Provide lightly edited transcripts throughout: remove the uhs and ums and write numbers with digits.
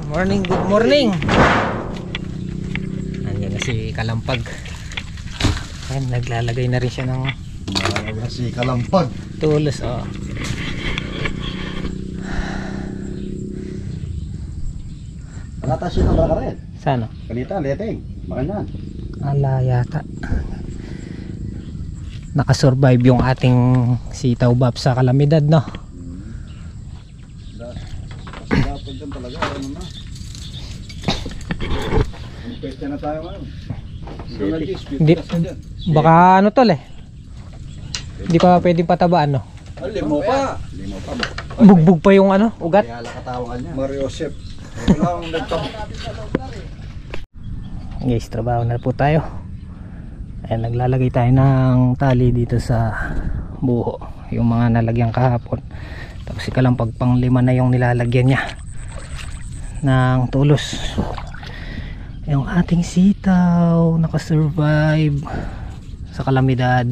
Morning, good morning. Nandiyan na si Kalampag. Ayan, naglalagay na rin siya ng si Kalampag tulos. Oh. Alata siya ng barakaret. Saan? Kanita, leteng. Makanyan. Ala yata. Nakasurvive yung ating sitaw bab sa kalamidad, no? Dapat dyan talaga. Ano na? Pwede na tayo ngayon. Hindi, baka ano tol eh. Hindi pa pwedeng patabaan, no? Limo pa. Limo pa. Bugbog pa yung ano, ugat. Kaya lakatawangan niya. Mario Joseph. Wala akong nagtap. Guys, trabaho na po tayo. Ayan, naglalagay tayo ng tali dito sa buho, yung mga nalagyan kahapon. Tapos si Kalampag pang 5 na yung nilalagyan niya ng tulos. Yung ating sitaw nakasurvive sa kalamidad.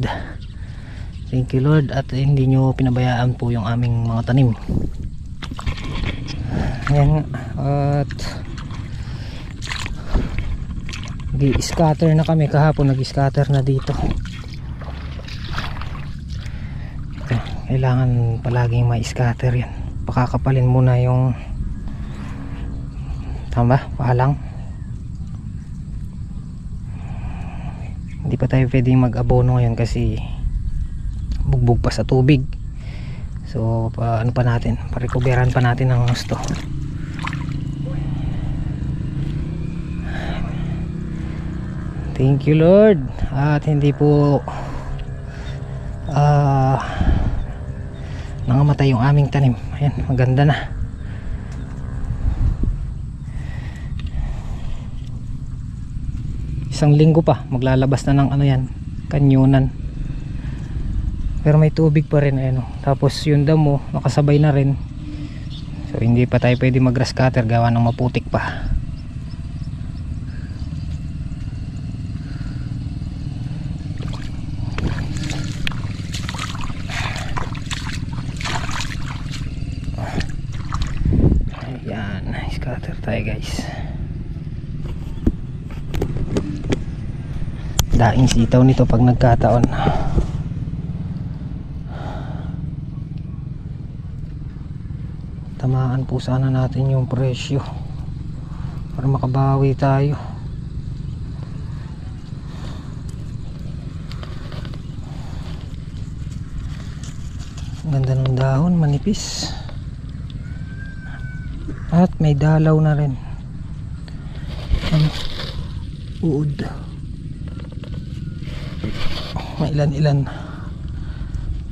Thank you Lord, at hindi nyo pinabayaan po yung aming mga tanim. Ayan, at nag-scatter na kami kahapon, nag-scatter na dito. Kailangan palaging may scatter yan. Pakakapalin muna yung tama, palang. Hindi pa tayo pwedeng mag-abono ngayon kasi bugbog pa sa tubig. So ano pa natin, parecoveran pa natin ang gusto. Thank you Lord, at hindi po nangamatay yung aming tanim. Ayan, maganda na. Isang linggo pa maglalabas na ng ano yan, kanyunan. Pero may tubig pa rin, ayun. Tapos yung damo nakasabay na rin. So hindi pa tayo pwede mag grass cutter gawa ng maputik pa. Ayan, scatter tayo guys. Daing sitaw nito pag nagkataon. Tamaan po sana natin yung presyo para makabawi tayo. Ganda ng dahon, manipis. At may dalaw na rin. Uod. May ilan-ilan.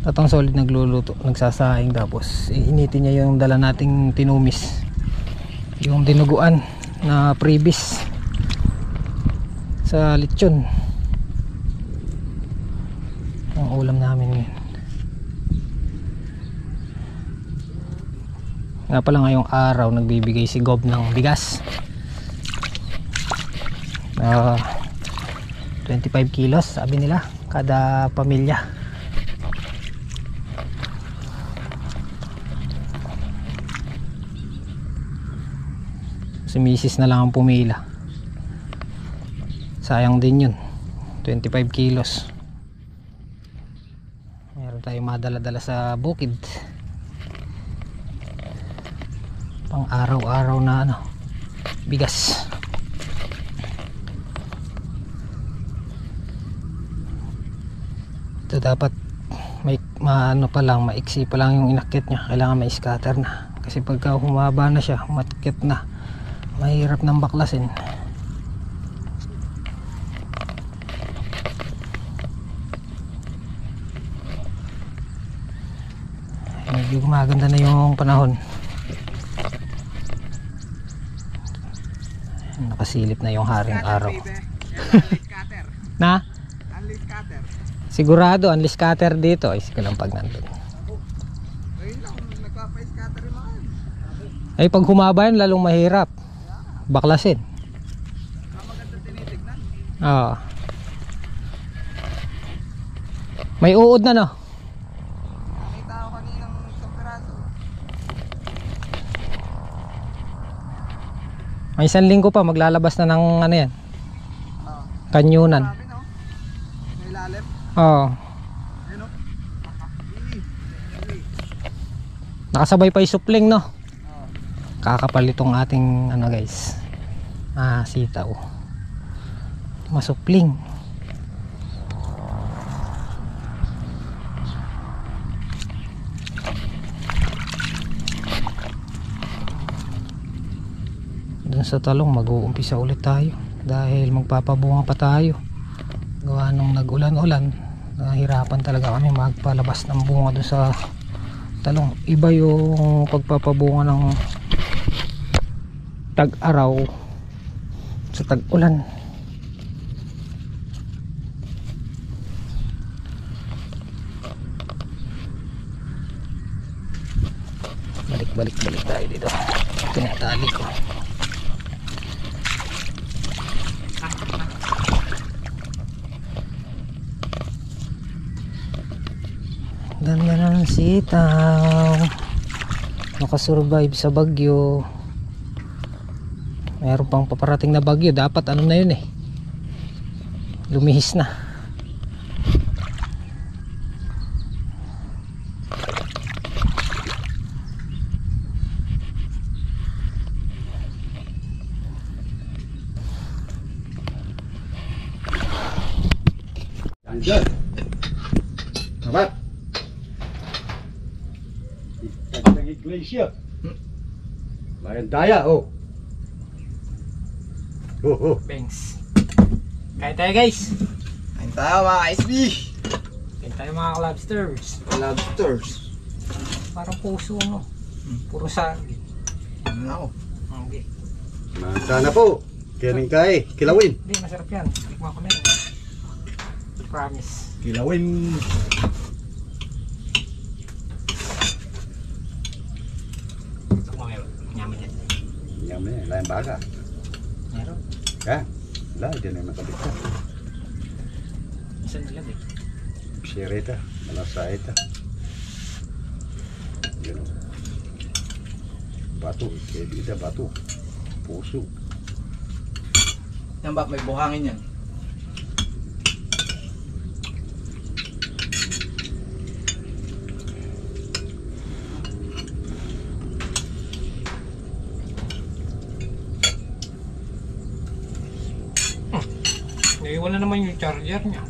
Tatang solid nagluluto, nagsasaing, tapos iinitin niya yung dala nating tinumis, yung dinuguan na previs sa lechon. Ang ulam namin ngayon. Nga pala ngayong araw nagbibigay si Gob ng bigas, 25 kilos sabi nila kada pamilya. Si misis na lang ang pumila, sayang din yun, 25 kilos. Meron tayong madala-dala sa bukid pang araw-araw na ano, bigas. Ito dapat may maano pa lang, maiksi pa lang yung inakit niya, kailangan may scatter na kasi pagka humaba na siya, matkit na, mahirap nang baklasin. Medyo gumaganda na yung panahon. Nakasilip na yung haring araw. Na? Sigurado ang scatter dito ay si Kalampag nandun. Ay pag humaba yun lalong mahirap baklasin. Oo. May uod na no. Nakita ko kaninang isang piraso. May isang linggo pa maglalabas na ng ano yan, kanyunan. Marami no? May ilalim. Oo. Ayun no? Nakasabay pa yung supling, no? Oo. Kakapal itong ating ano guys, sitaw. Masupling. Dun sa talong mag-uumpisa ulit tayo dahil magpapabunga pa tayo. Gawa nung nag-ulan-ulan, nahirapan talaga kami magpalabas ng bunga dun sa talong. Iba yung pagpapabunga ng tag-araw sa tag-ulan. Balik tayo dito. Tinatali ko. Ganda ng sitaw. Nakasurvive sa bagyo. Mayroon pang paparating na bagyo. Dapat ano na yun eh, lumihis na. Diyan. Sabat. Itagtag iglesia. Bayan daya, oh. Banks. Kain tayo guys. Ayun tayo mga SB. Kain tayo mga lobsters. Lobsters. Parang puso no. Puro saging. Ano ako? Okay. Sana po. Kining kay, kilawin. Hindi, masarap yan. Tikman ko na yun. Promise. Kilawin. Nyaman yan. Yaman eh, lain baga. Meron. Kan? Lah, dia na makabita. Isa nila eh. Sirita, malasaita. Yun. Batu, kayak bida batu. Puso. Yan ba? May buhangin yan. Naiwan na naman yung charger niya.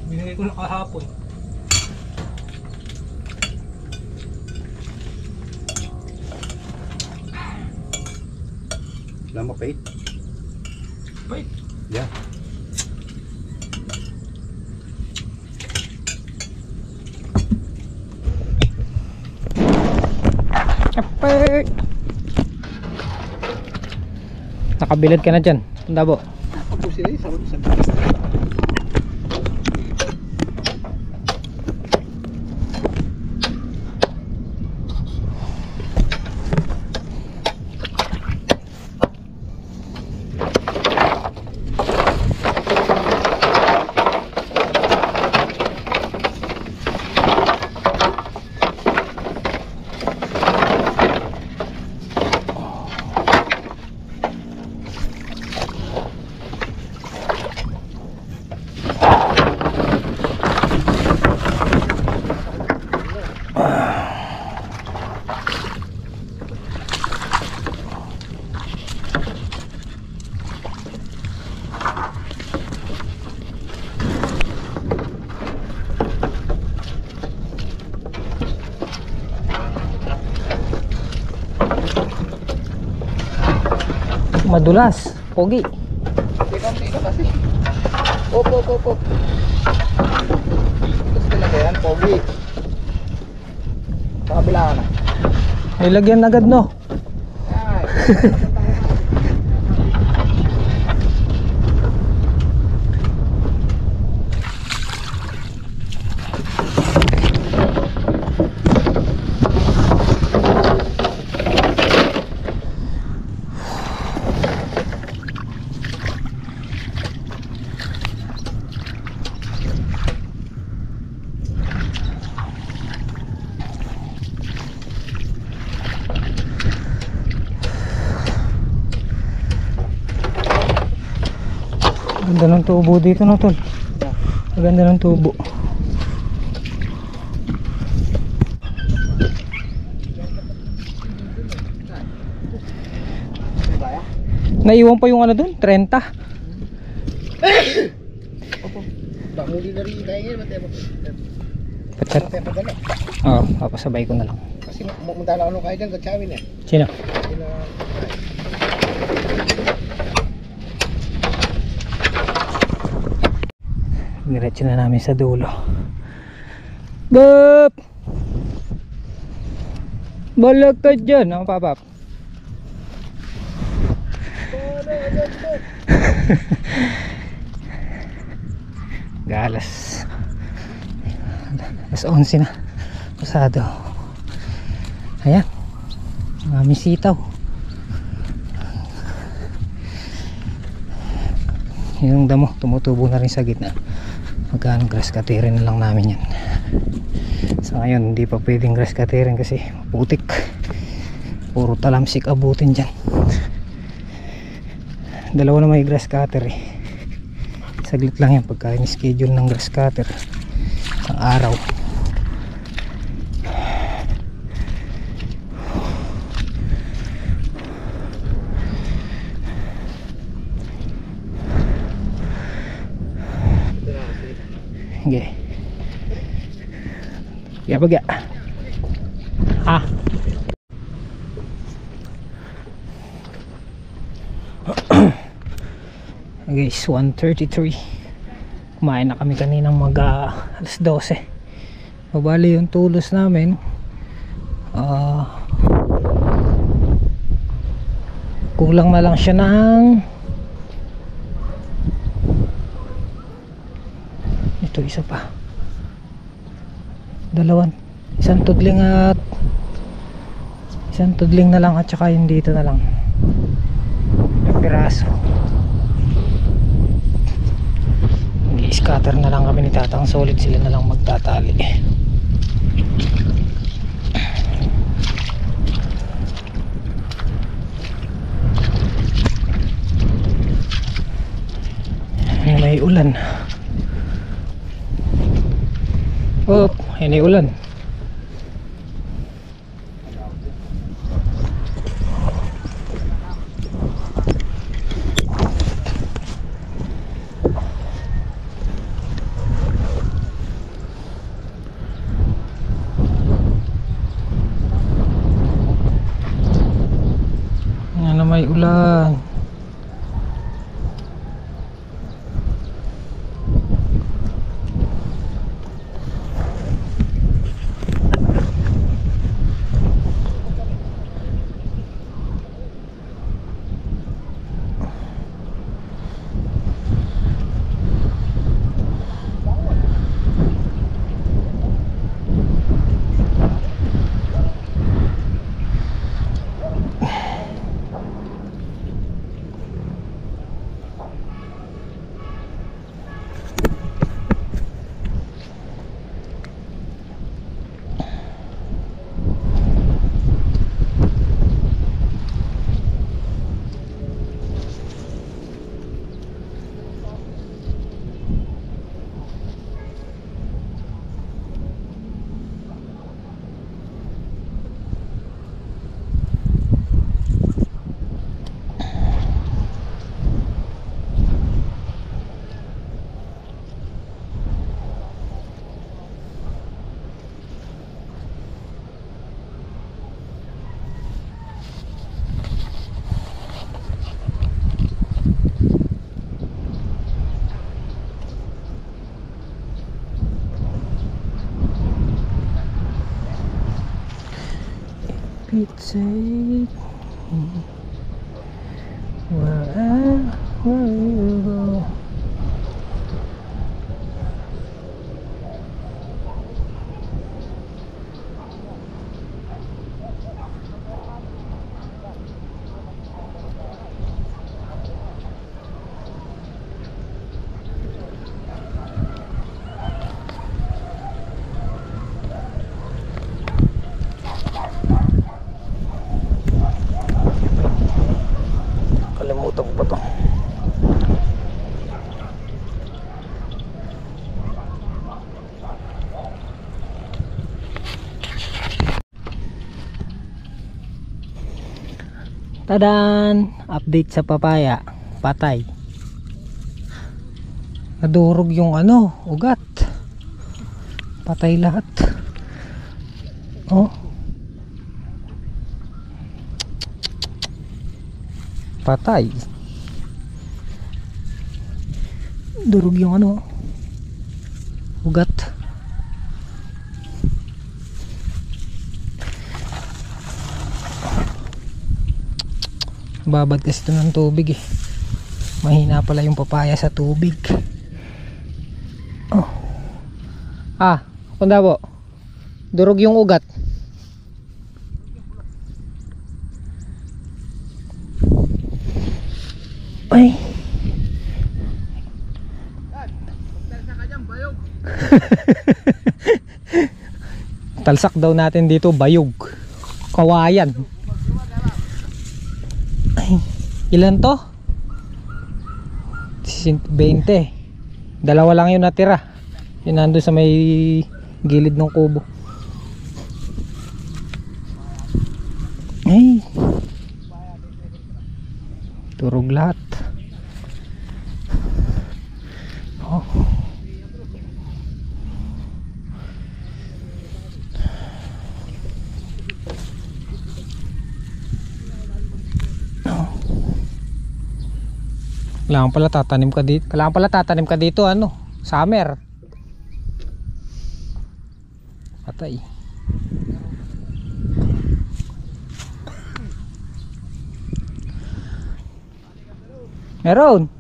Binigay ko na kahapon. Lama pait. Wait. Ya. Kapag nakabilad ka na dyan, Tandabo. Ako sila yung sa bilis. Madulas, pogi. Tika kasi. Op. Ito talaga yan, pogi. Sa kabila ka na. May lagyan agad no. Ay. Ganda ng tubo dito no tol. Maganda ng tubo. Naiwan pa yung ano dun, 30. Opo. Muli na rin tayo ngayon. Pachat. Padala. Oo, papasabay ko na lang. Kasi munta na ano kayo dyan, gatsawin eh. Sino? Diretso na namin sa dulo. Bop! Balag ka dyan, ang papap. Galas. Alas 11 na. Pasado. Ayan. Maraming sitaw. Yung damo, tumutubo na rin sa gitna. Magkano grass cutterin na lang namin yan. Sa ngayon, hindi pa pwedeng grass cutterin kasi putik. Puro talamsik abutin dyan. Dalawa na may grass cutter eh. Saglit lang yan pagka in-schedule ng grass cutter. Isang araw. Okay. Ya baga. Ah. Guys, 1:33. Kumain na kami kaninang alas 12. Mabali yung tulos namin. Kulang na lang siya ng ito, isa pa. Isang tudling na lang at saka yung dito na lang. Yung piraso. Scatter na lang kami ni Tatang Solid, sila na lang magtatali. May ulan. Oh, may ulan. May ulan. Pizza. Where you go? Kalimutan ko pa to. Tadan! Update sa papaya. Patay. Nadurog yung ano, ugat. Patay lahat. Oh. Patay. Durog yung ano, ugat. Babad kasi ito ng tubig eh. Mahina pala yung papaya sa tubig. Oh. Ah, kunda po. Durog yung ugat. Ay. Talsak daw natin dito bayog. Kawayan. Ay, ilan to? 20. Dalawa lang yung natira. Yun nandun sa may gilid ng kubo. Ay, turog lahat. Oh. Kailangan pala tatanim ka dito. Kailangan pala tatanim ka dito ano, summer. Patay. Meron.